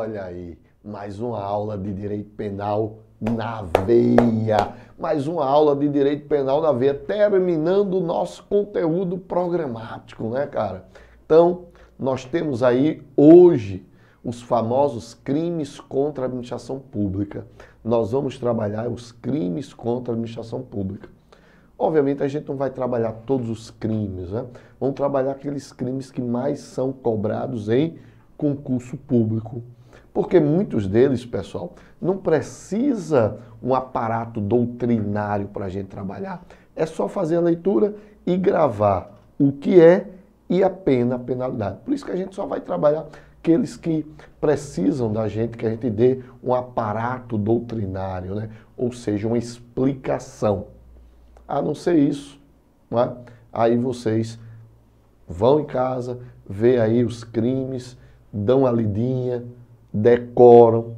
Olha aí, mais uma aula de direito penal na veia. Mais uma aula de direito penal na veia, terminando o nosso conteúdo programático, né, cara? Então, nós temos aí hoje os famosos crimes contra a administração pública. Nós vamos trabalhar os crimes contra a administração pública. Obviamente, a gente não vai trabalhar todos os crimes, né? Vamos trabalhar aqueles crimes que mais são cobrados em concurso público. Porque muitos deles, pessoal, não precisa um aparato doutrinário para a gente trabalhar. É só fazer a leitura e gravar o que é e a pena, a penalidade. Por isso que a gente só vai trabalhar aqueles que precisam da gente, que a gente dê um aparato doutrinário, né? Ou seja, uma explicação. A não ser isso, não é? Aí vocês vão em casa, vê aí os crimes, dão a lidinha, decoram,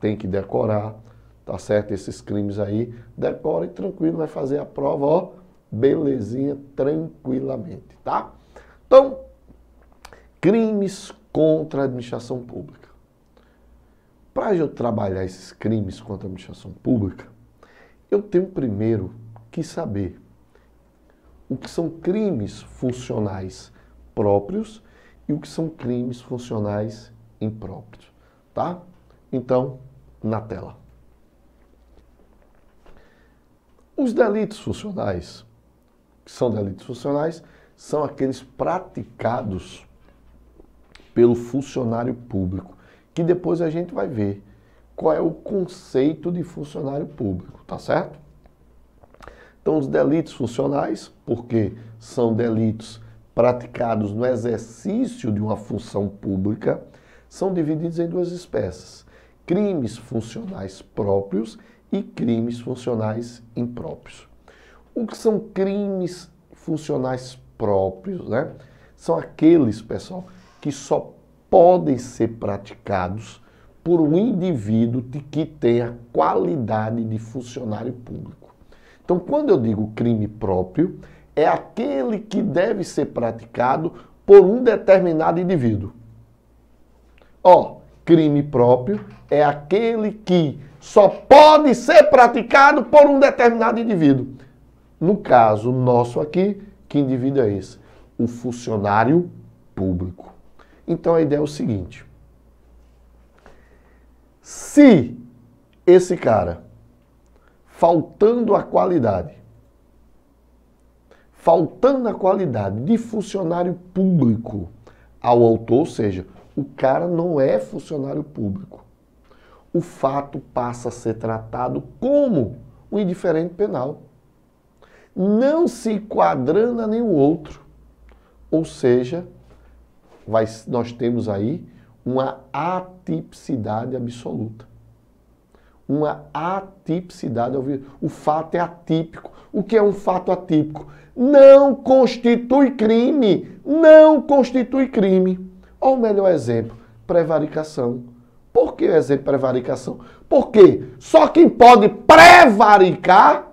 tem que decorar, tá certo? Esses crimes aí, decora e tranquilo, vai fazer a prova, ó, belezinha, tranquilamente, tá? Então, crimes contra a administração pública. Para eu trabalhar esses crimes contra a administração pública, eu tenho primeiro que saber o que são crimes funcionais próprios e o que são crimes funcionais impróprios, tá? Então, na tela. Os delitos funcionais, que são delitos funcionais, são aqueles praticados pelo funcionário público, que depois a gente vai ver qual é o conceito de funcionário público, tá certo? Então, os delitos funcionais, porque são delitos praticados no exercício de uma função pública, são divididos em duas espécies: crimes funcionais próprios e crimes funcionais impróprios. O que são crimes funcionais próprios, né? São aqueles, pessoal, que só podem ser praticados por um indivíduo que tem a qualidade de funcionário público. Então, quando eu digo crime próprio, é aquele que deve ser praticado por um determinado indivíduo. Ó, crime próprio é aquele que só pode ser praticado por um determinado indivíduo. No caso nosso aqui, que indivíduo é esse? O funcionário público. Então, a ideia é o seguinte: se esse cara, faltando a qualidade de funcionário público ao autor, ou seja, o cara não é funcionário público, o fato passa a ser tratado como um indiferente penal, não se enquadrando a nenhum outro. Ou seja, nós temos aí uma atipicidade absoluta. Uma atipicidade. O fato é atípico. O que é um fato atípico? Não constitui crime. Não constitui crime. Olha o melhor exemplo: prevaricação. Por que o exemplo prevaricação? Porque só quem pode prevaricar,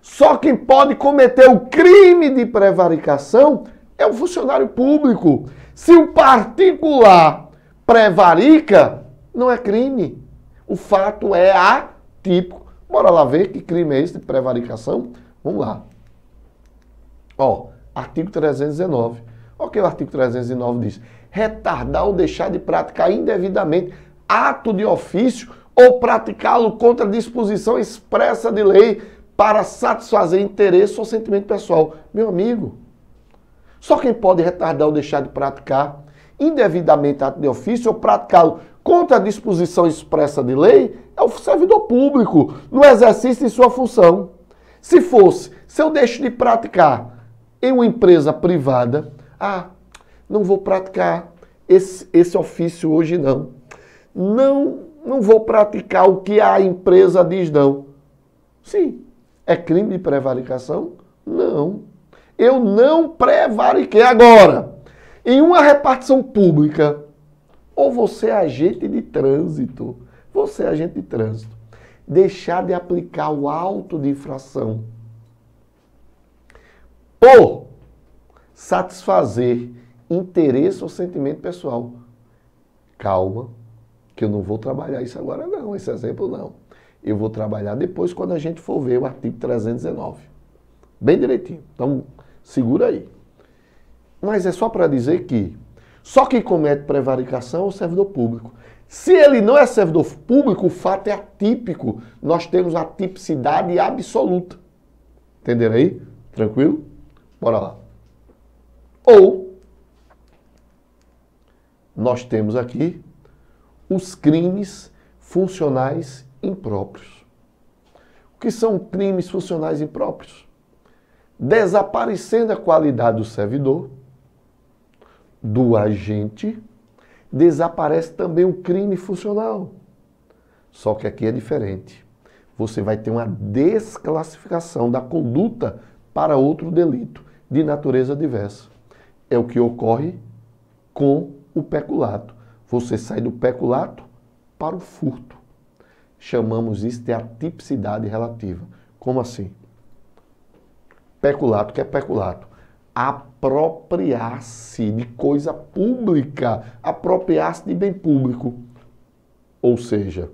só quem pode cometer o crime de prevaricação é o funcionário público. Se o particular prevarica, não é crime. O fato é atípico. Bora lá ver que crime é esse de prevaricação? Vamos lá. Ó, artigo 319. Olha o que o artigo 319 diz: retardar ou deixar de praticar indevidamente ato de ofício ou praticá-lo contra disposição expressa de lei para satisfazer interesse ou sentimento pessoal. Meu amigo, só quem pode retardar ou deixar de praticar indevidamente ato de ofício ou praticá-lo contra a disposição expressa de lei é o servidor público, no exercício de sua função. Se eu deixo de praticar em uma empresa privada, não vou praticar esse ofício hoje não. Não vou praticar o que a empresa diz não. Sim. É crime de prevaricação? Não. Eu não prevariquei. Agora, em uma repartição pública, ou você é agente de trânsito, deixar de aplicar o auto de infração por satisfazer interesse ou sentimento pessoal. Calma, que eu não vou trabalhar isso agora não, esse exemplo não. Eu vou trabalhar depois quando a gente for ver o artigo 319. Bem direitinho. Então, segura aí. Mas é só para dizer que só quem comete prevaricação é o servidor público. Se ele não é servidor público, o fato é atípico. Nós temos a tipicidade absoluta. Entenderam aí? Tranquilo? Bora lá. Ou, nós temos aqui os crimes funcionais impróprios. O que são crimes funcionais impróprios? Desaparecendo a qualidade do servidor, do agente, desaparece também o crime funcional. Só que aqui é diferente. Você vai ter uma desclassificação da conduta para outro delito de natureza diversa. É o que ocorre com o peculato. Você sai do peculato para o furto. Chamamos isso de atipicidade relativa. Como assim? Peculato, que é peculato? Apropriar-se de coisa pública, apropriar-se de bem público. Ou seja,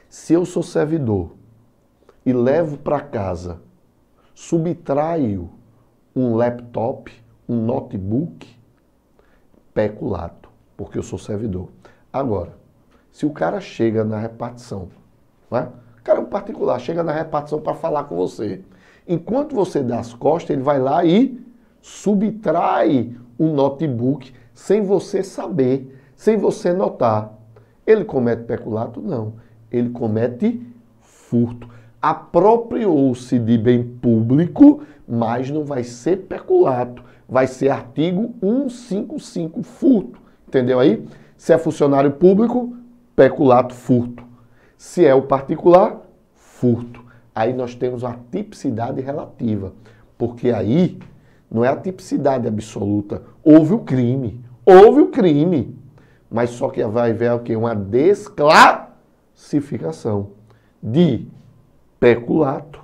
se eu sou servidor e levo para casa, subtraio um laptop, um notebook, peculato, porque eu sou servidor. Agora, se o cara chega na repartição, não é? O cara é um particular, chega na repartição para falar com você. Enquanto você dá as costas, ele vai lá e subtrai um notebook sem você saber, sem você notar. Ele comete peculato? Não. Ele comete furto. Apropriou-se de bem público, mas não vai ser peculato. Vai ser artigo 155, furto. Entendeu aí? Se é funcionário público, peculato, furto. Se é o particular, furto. Aí nós temos a tipicidade relativa, porque aí não é a tipicidade absoluta. Houve o crime, mas só que vai haver o quê? Uma desclassificação de peculato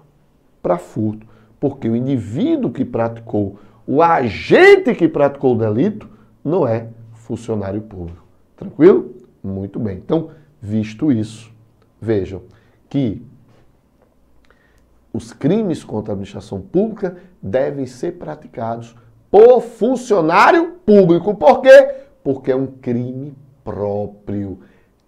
para furto, porque o indivíduo que praticou, o agente que praticou o delito, não é funcionário público. Tranquilo? Muito bem. Então, visto isso, vejam que os crimes contra a administração pública devem ser praticados por funcionário público. Por quê? Porque é um crime próprio.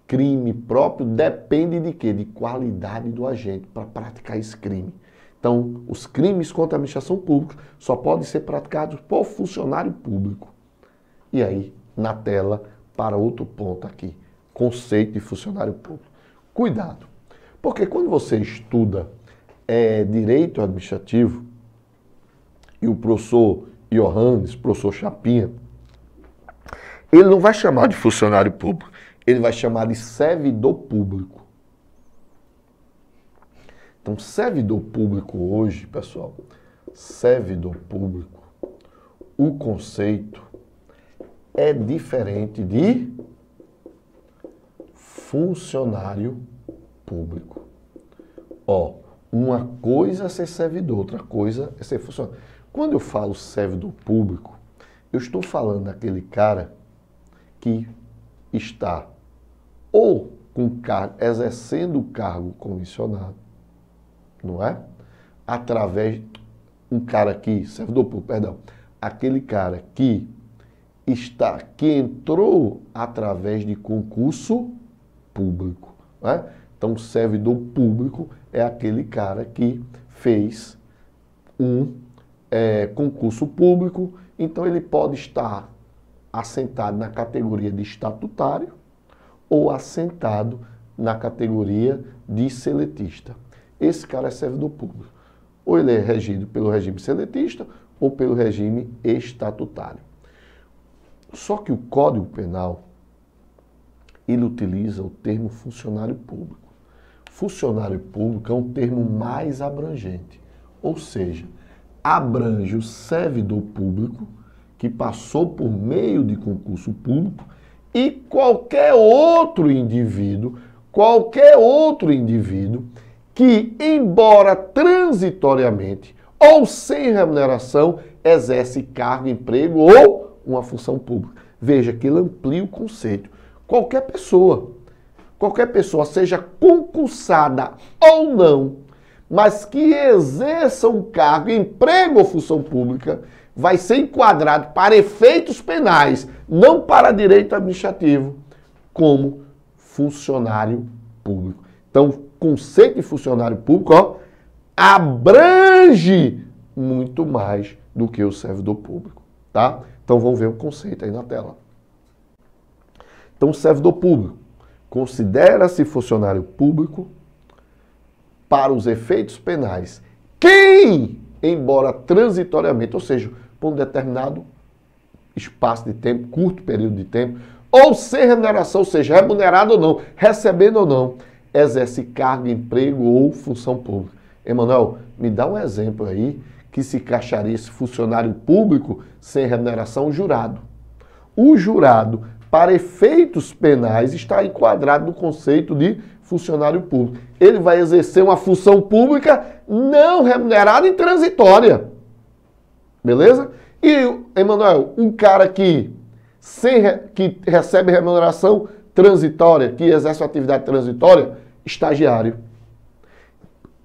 Crime próprio depende de quê? De qualidade do agente para praticar esse crime. Então, os crimes contra a administração pública só podem ser praticados por funcionário público. E aí, na tela, para outro ponto aqui, conceito de funcionário público. Cuidado, porque quando você estuda direito administrativo, e o professor Johannes, professor Chapinha, ele não vai chamar de funcionário público, ele vai chamar de servidor público. Então, servidor público hoje, pessoal, servidor público, o conceito é diferente de funcionário público. Ó, uma coisa é ser servidor, outra coisa é ser funcionário. Quando eu falo servidor público, eu estou falando daquele cara que está ou com cargo, exercendo o cargo comissionado, não é? Através, servidor público, perdão, aquele cara que entrou através de concurso público, não é? Então, servidor público é aquele cara que fez um concurso público, então ele pode estar assentado na categoria de estatutário ou assentado na categoria de seletista. Esse cara é servidor público. Ou ele é regido pelo regime seletista ou pelo regime estatutário. Só que o Código Penal, ele utiliza o termo funcionário público. Funcionário público é um termo mais abrangente, ou seja, abrange o servidor público que passou por meio de concurso público e qualquer outro indivíduo que, embora transitoriamente ou sem remuneração, exerce cargo, emprego ou uma função pública. Veja que ele amplia o conceito. Qualquer pessoa, seja concursada ou não, mas que exerça um cargo, emprego ou função pública, vai ser enquadrado para efeitos penais, não para direito administrativo, como funcionário público. Então, o conceito de funcionário público, ó, abrange muito mais do que o servidor público, tá? Então, vamos ver o conceito aí na tela. Então, o servidor público considera-se funcionário público para os efeitos penais quem, embora transitoriamente, ou seja, por um determinado espaço de tempo, curto período de tempo, ou sem remuneração, ou seja, remunerado ou não, recebendo ou não, exerce cargo, emprego ou função pública. Emanuel, me dá um exemplo aí que se encaixaria esse funcionário público sem remuneração, o jurado. O jurado, para efeitos penais, está enquadrado no conceito de funcionário público. Ele vai exercer uma função pública não remunerada e transitória. Beleza? E, Emanuel, um cara que recebe remuneração transitória, que exerce uma atividade transitória, estagiário.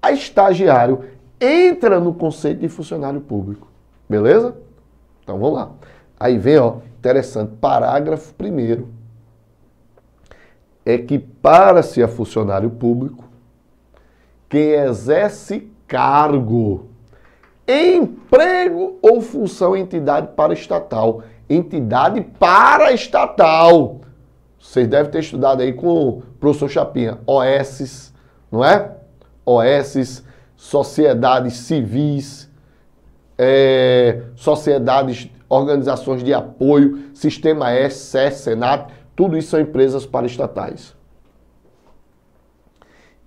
A estagiário entra no conceito de funcionário público. Beleza? Então vamos lá. Aí vem, ó, interessante, parágrafo 1º. É que para ser funcionário público, quem exerce cargo, emprego ou função em entidade paraestatal. Entidade paraestatal. Vocês devem ter estudado aí com o professor Chapinha. OS, não é? OS, sociedades civis, sociedades, organizações de apoio, Sistema S, SES, Senat, tudo isso são empresas paraestatais.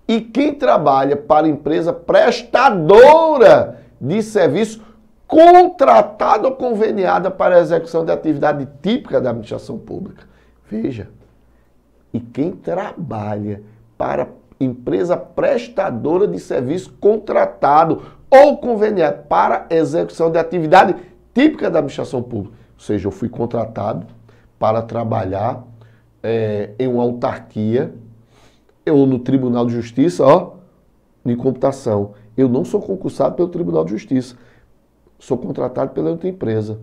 E quem trabalha para empresa prestadora de serviço contratada ou conveniada para a execução de atividade típica da administração pública. Veja, e quem trabalha para empresa prestadora de serviço contratado ou conveniado para execução de atividade típica da administração pública. Ou seja, eu fui contratado para trabalhar em uma autarquia ou no Tribunal de Justiça, ó, em computação. Eu não sou concursado pelo Tribunal de Justiça. Sou contratado pela outra empresa.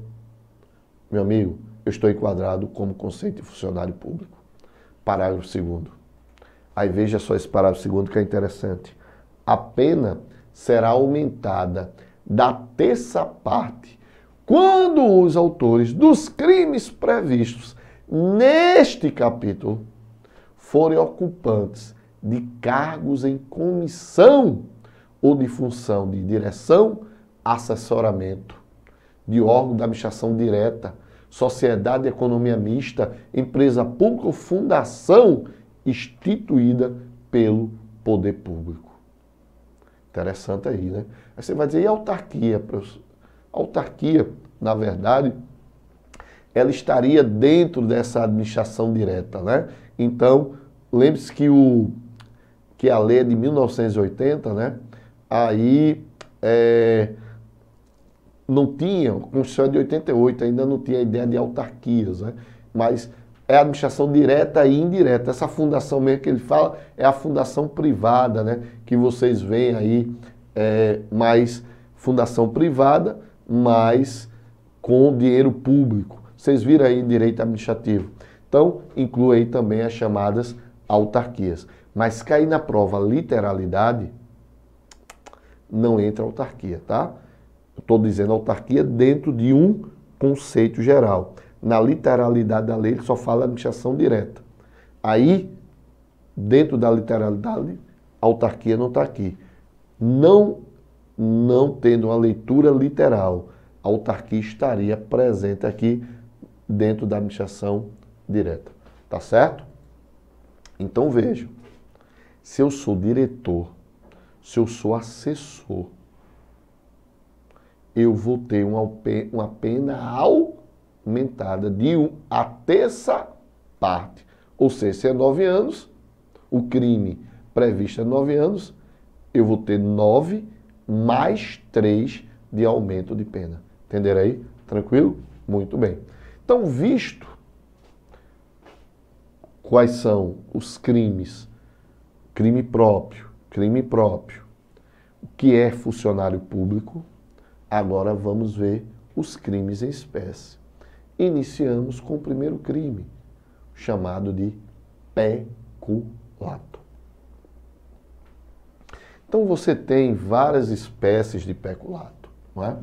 Meu amigo, eu estou enquadrado como conceito de funcionário público. Parágrafo 2º. Aí veja só esse parágrafo 2º que é interessante. A pena será aumentada da terça parte quando os autores dos crimes previstos neste capítulo forem ocupantes de cargos em comissão ou de função de direção, assessoramento, de órgão da administração direta, sociedade de economia mista, empresa pública ou fundação instituída pelo poder público. Interessante aí, né? Aí você vai dizer, e a autarquia? A autarquia, na verdade, ela estaria dentro dessa administração direta, né? Então, lembre-se que a lei é de 1980, né? Aí não tinha, a Constituição é de 88, ainda não tinha a ideia de autarquias, né? Mas é administração direta e indireta. Essa fundação mesmo que ele fala é a fundação privada, né? Que vocês veem aí, mais fundação privada, mas com dinheiro público. Vocês viram aí direito administrativo. Então, inclui aí também as chamadas autarquias. Mas cair na prova literalidade, não entra autarquia, tá? Estou dizendo autarquia dentro de um conceito geral. Na literalidade da lei, ele só fala administração direta. Aí, dentro da literalidade, a autarquia não está aqui. Não tendo uma leitura literal, a autarquia estaria presente aqui dentro da administração direta. Tá certo? Então, vejam. Se eu sou diretor, se eu sou assessor, eu vou ter uma pena aumentada de a terça parte. Ou seja, se é 9 anos, o crime previsto é 9 anos, eu vou ter 9 mais 3 de aumento de pena. Entenderam aí? Tranquilo? Muito bem. Então, visto quais são os crimes? Crime próprio, crime próprio. O que é funcionário público? Agora vamos ver os crimes em espécie. Iniciamos com o primeiro crime, chamado de peculato. Então você tem várias espécies de peculato, não é?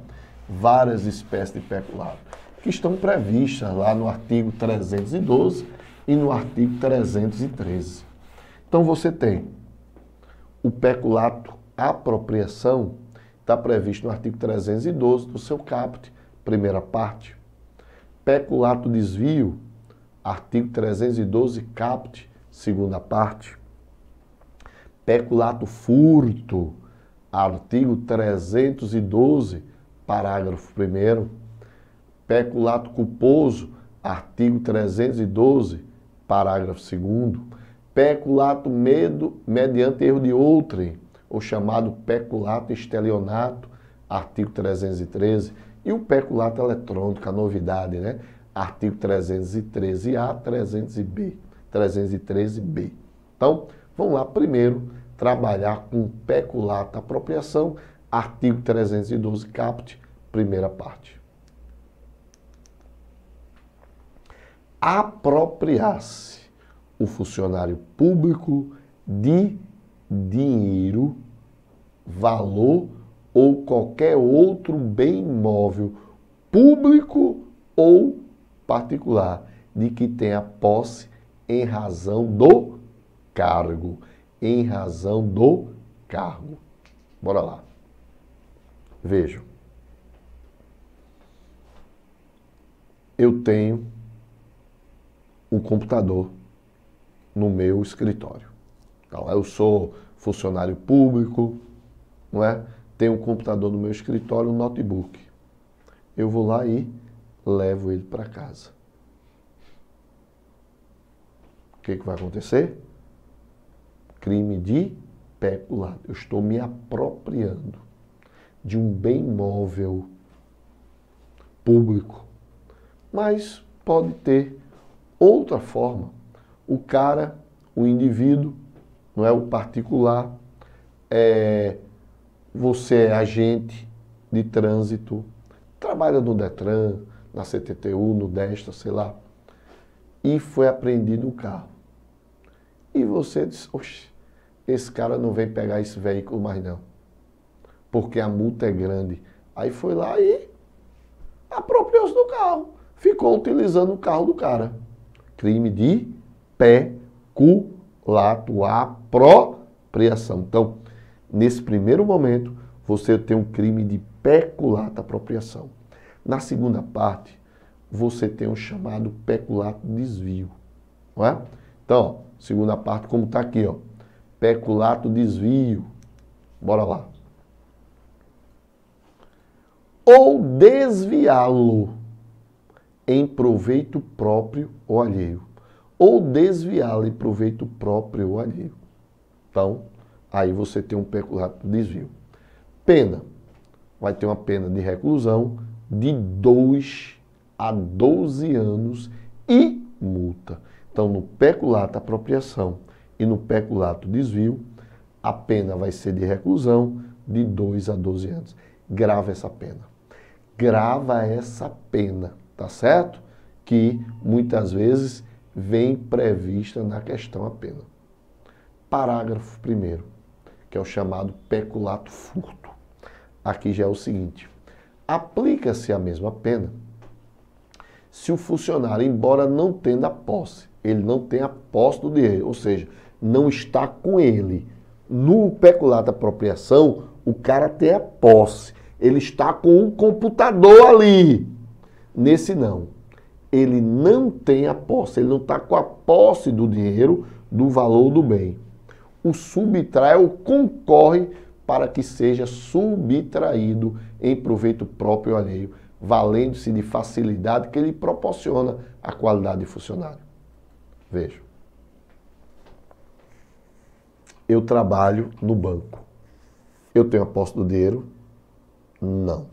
Várias espécies de peculato, que estão previstas lá no artigo 312 e no artigo 313. Então você tem o peculato apropriação, está previsto no artigo 312 do seu caput, primeira parte. Peculato desvio, artigo 312 caput, segunda parte. Peculato furto, artigo 312, parágrafo 1º. Peculato culposo, artigo 312, parágrafo 2º. Peculato mediante erro de outrem, o chamado peculato estelionato, artigo 313. E o peculato eletrônico, a novidade, né? Artigo 313A, 313B. Então, vamos lá primeiro trabalhar com peculato apropriação, artigo 312 caput, primeira parte. Apropriar-se o funcionário público de dinheiro, valor ou qualquer outro bem imóvel público ou particular de que tenha posse em razão do cargo. Em razão do cargo. Bora lá. Vejam. Eu tenho um computador no meu escritório. Então, eu sou funcionário público, não é? Tenho um computador no meu escritório, um notebook. Eu vou lá e levo ele para casa. O que vai acontecer? Crime de peculato. Eu estou me apropriando de um bem móvel público. Mas pode ter outra forma. O cara, o indivíduo, não é o particular, você é agente de trânsito, trabalha no Detran, na CTTU, no Desta, sei lá, e foi apreendido um carro. E você diz, oxe, esse cara não vem pegar esse veículo mais não, porque a multa é grande. Aí foi lá e apropriou-se do carro, ficou utilizando o carro do cara. Crime de peculato, apropriação. Então, nesse primeiro momento, você tem um crime de peculato, apropriação. Na segunda parte, você tem o chamado peculato desvio. Não é? Então, ó, segunda parte, como está aqui, ó, peculato desvio. Bora lá. Ou desviá-lo em proveito próprio ou alheio. Ou desviá-lo em proveito próprio ou alheio. Então, aí você tem um peculato desvio. Pena. Vai ter uma pena de reclusão de 2 a 12 anos e multa. Então, no peculato apropriação e no peculato desvio, a pena vai ser de reclusão de 2 a 12 anos. Grava essa pena. Grava essa pena, tá certo? Que muitas vezes vem prevista na questão a pena. Parágrafo 1º, que é o chamado peculato furto. Aqui já é o seguinte, aplica-se a mesma pena se o funcionário, embora não tenha posse, ele não tem a posse do dinheiro, ou seja, não está com ele. No peculato apropriação, o cara tem a posse, ele está com um computador ali. Nesse não, ele não tem a posse, ele não está com a posse do dinheiro, do valor do bem. O subtrai ou concorre para que seja subtraído em proveito próprio ou alheio, valendo-se de facilidade que ele proporciona à qualidade de funcionário. Veja. Eu trabalho no banco. Eu tenho a posse do dinheiro? Não.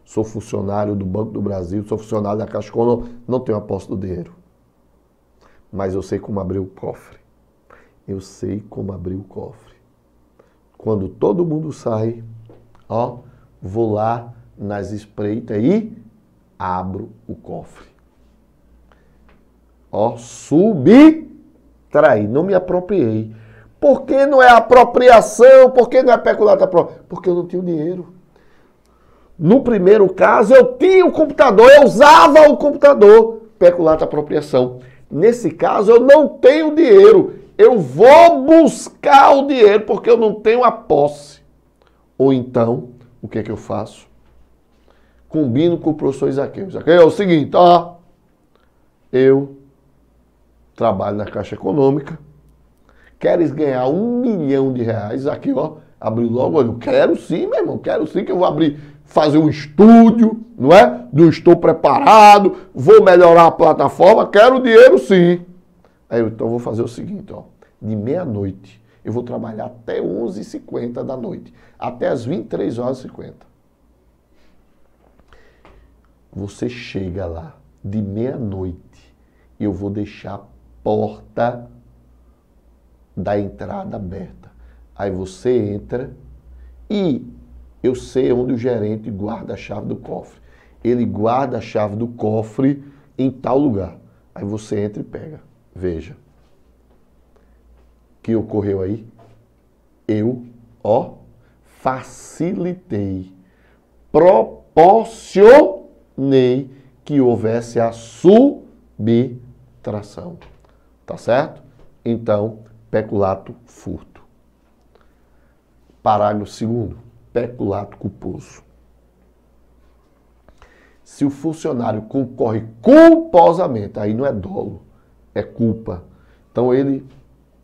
Sou funcionário do Banco do Brasil, sou funcionário da Caixa Econômica, não tenho a posse do dinheiro. mas eu sei como abrir o cofre. Eu sei como abrir o cofre. Quando todo mundo sai, ó, vou lá nas espreitas e abro o cofre. Ó, subtraí, não me apropriei. Por que não é apropriação? Por que não é peculato apropriado? Porque eu não tinha dinheiro. No primeiro caso, eu tinha o computador, eu usava o computador. Peculato apropriação. Nesse caso, eu não tenho dinheiro. Eu vou buscar o dinheiro porque eu não tenho a posse. Ou então, o que é que eu faço? Combino com o professor Isaqueu. Isaqueu, é o seguinte, ó. Eu trabalho na Caixa Econômica. Queres ganhar R$1 milhão? Aqui, ó. Abriu logo, olha, eu quero sim, meu irmão. Quero sim que eu vou abrir, fazer um estúdio, não é? Não estou preparado, vou melhorar a plataforma, quero dinheiro sim. Aí eu, então, vou fazer o seguinte, ó. De meia-noite, eu vou trabalhar até 11h50 da noite. Até as 23h50. Você chega lá de meia-noite e eu vou deixar a porta da entrada aberta. Aí você entra e eu sei onde o gerente guarda a chave do cofre. Ele guarda a chave do cofre em tal lugar. Aí você entra e pega. Veja. O que ocorreu aí? Eu, ó, facilitei, proporcionei que houvesse a subtração. Tá certo? Então, peculato furto. Parágrafo 2º. Peculato culposo. Se o funcionário concorre culposamente, aí não é dolo, é culpa. Então ele,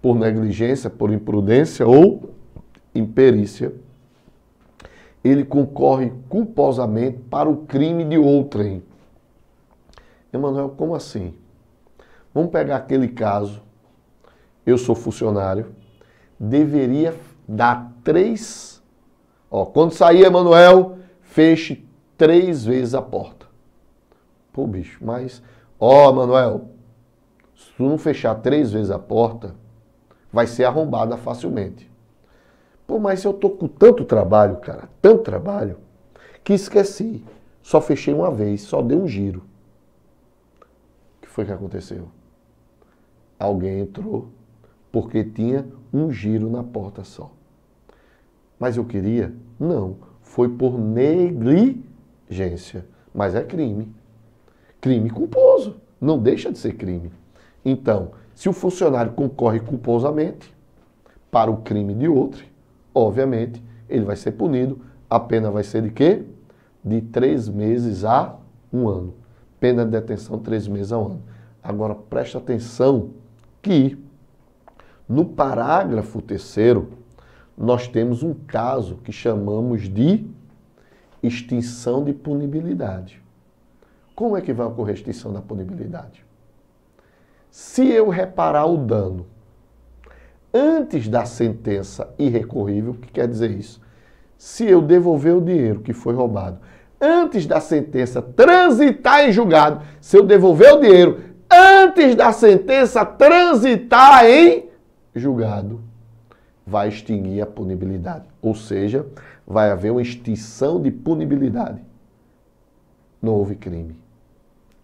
por negligência, por imprudência ou imperícia, ele concorre culposamente para o crime de outrem. Emanuel, como assim? Vamos pegar aquele caso. Eu sou funcionário, deveria dar 3... Ó, quando sair, Emanuel, feche 3 vezes a porta. Pô, bicho, mas... Ó, Emanuel, se tu não fechar 3 vezes a porta, vai ser arrombada facilmente. Pô, mas eu tô com tanto trabalho, cara, tanto trabalho, que esqueci. Só fechei uma vez, só dei um giro. O que foi que aconteceu? Alguém entrou porque tinha um giro na porta só. Mas eu queria? Não. Foi por negligência. Mas é crime. Crime culposo. Não deixa de ser crime. Então, se o funcionário concorre culposamente para o crime de outro, obviamente, ele vai ser punido. A pena vai ser de quê? De 3 meses a 1 ano. Pena de detenção 3 meses a 1 ano. Agora, preste atenção que no parágrafo 3º, nós temos um caso que chamamos de extinção de punibilidade. Como é que vai ocorrer a extinção da punibilidade? Se eu reparar o dano antes da sentença irrecorrível, o que quer dizer isso? Se eu devolver o dinheiro que foi roubado antes da sentença transitar em julgado, se eu devolver o dinheiro antes da sentença transitar em julgado, vai extinguir a punibilidade. Ou seja, vai haver uma extinção de punibilidade. Não houve crime.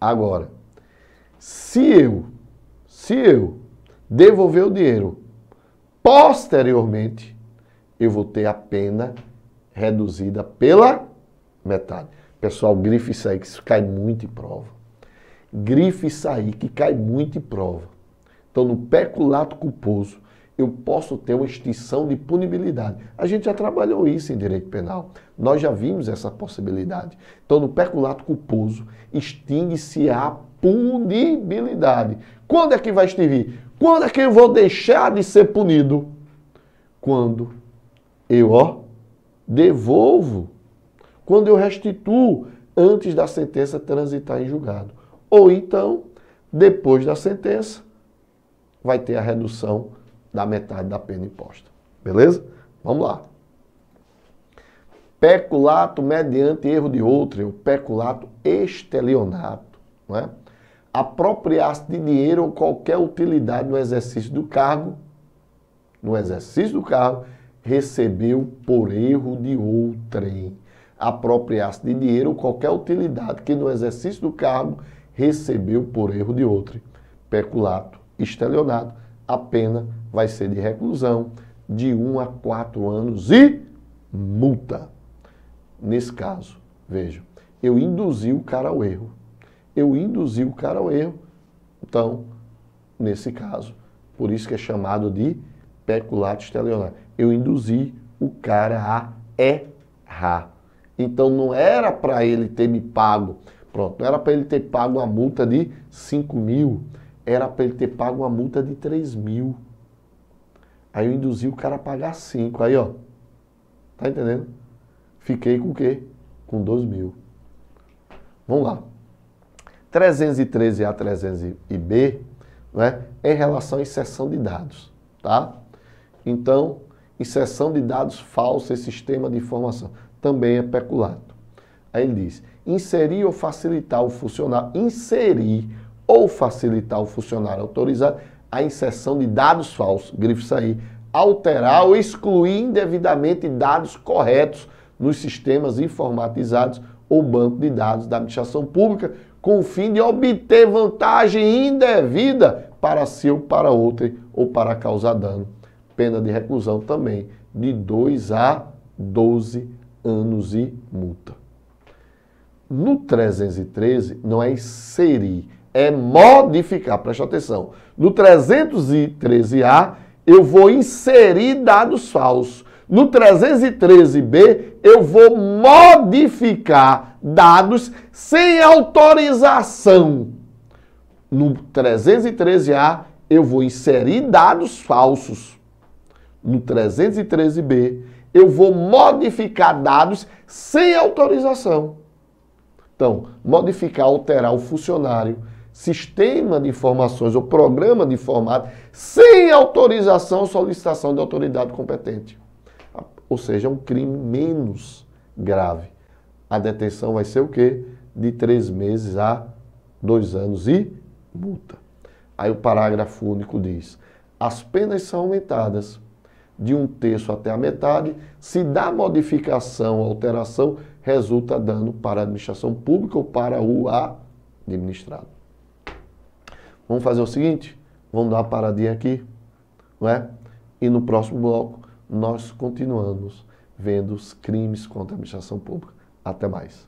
Agora, se eu devolver o dinheiro posteriormente, eu vou ter a pena reduzida pela metade. Pessoal, grife isso aí, que isso cai muito em prova. Grife isso aí, que cai muito em prova. Então, no peculato culposo, eu posso ter uma extinção de punibilidade. A gente já trabalhou isso em direito penal. Nós já vimos essa possibilidade. Então, no peculato culposo, extingue-se a punibilidade. Quando é que vai extinguir? Quando é que eu vou deixar de ser punido? Quando eu, devolvo. Quando eu restituo antes da sentença transitar em julgado. Ou então, depois da sentença, vai ter a redução da metade da pena imposta. Beleza? Vamos lá. Peculato mediante erro de outrem, o peculato estelionato. Não é? apropriar-se de dinheiro ou qualquer utilidade no exercício do cargo, recebeu por erro de outrem. Apropriar-se de dinheiro ou qualquer utilidade que no exercício do cargo recebeu por erro de outrem. Peculato, estelionato, a pena vai ser de reclusão de 1 a 4 anos e multa. Nesse caso, vejam, eu induzi o cara ao erro. Então, nesse caso, por isso que é chamado de peculato estelionato. Eu induzi o cara a errar. Então, não era para ele ter me pago, não era para ele ter pago uma multa de 5 mil, era para ele ter pago uma multa de 3 mil. Aí eu induzi o cara a pagar 5. Aí, ó, tá entendendo? Fiquei com o quê? Com 2 mil. Vamos lá. 313A, 300B, né, é em relação à inserção de dados, tá? Então, inserção de dados falsos em sistema de informação também é peculato. Aí ele diz, inserir ou facilitar o funcionário autorizado a inserção de dados falsos, grifo isso aí, alterar ou excluir indevidamente dados corretos nos sistemas informatizados ou banco de dados da administração pública com o fim de obter vantagem indevida para si ou para outrem ou para causar dano. Pena de reclusão também de 2 a 12 anos e multa. No 313 não é inserir, é modificar, presta atenção. No 313A eu vou inserir dados falsos. No 313B eu vou modificar dados sem autorização. No 313A eu vou inserir dados falsos. No 313B eu vou modificar dados sem autorização. Então, modificar, alterar o funcionário, sistema de informações ou programa de informática sem autorização ou solicitação de autoridade competente. Ou seja, é um crime menos grave. A detenção vai ser o quê? De 3 meses a 2 anos e multa. Aí o parágrafo único diz, as penas são aumentadas de 1/3 até a metade, se da modificação ou alteração resulta dano para a administração pública ou para o administrado. Vamos fazer o seguinte, vamos dar uma paradinha aqui, não é? E no próximo bloco nós continuamos vendo os crimes contra a administração pública. Até mais.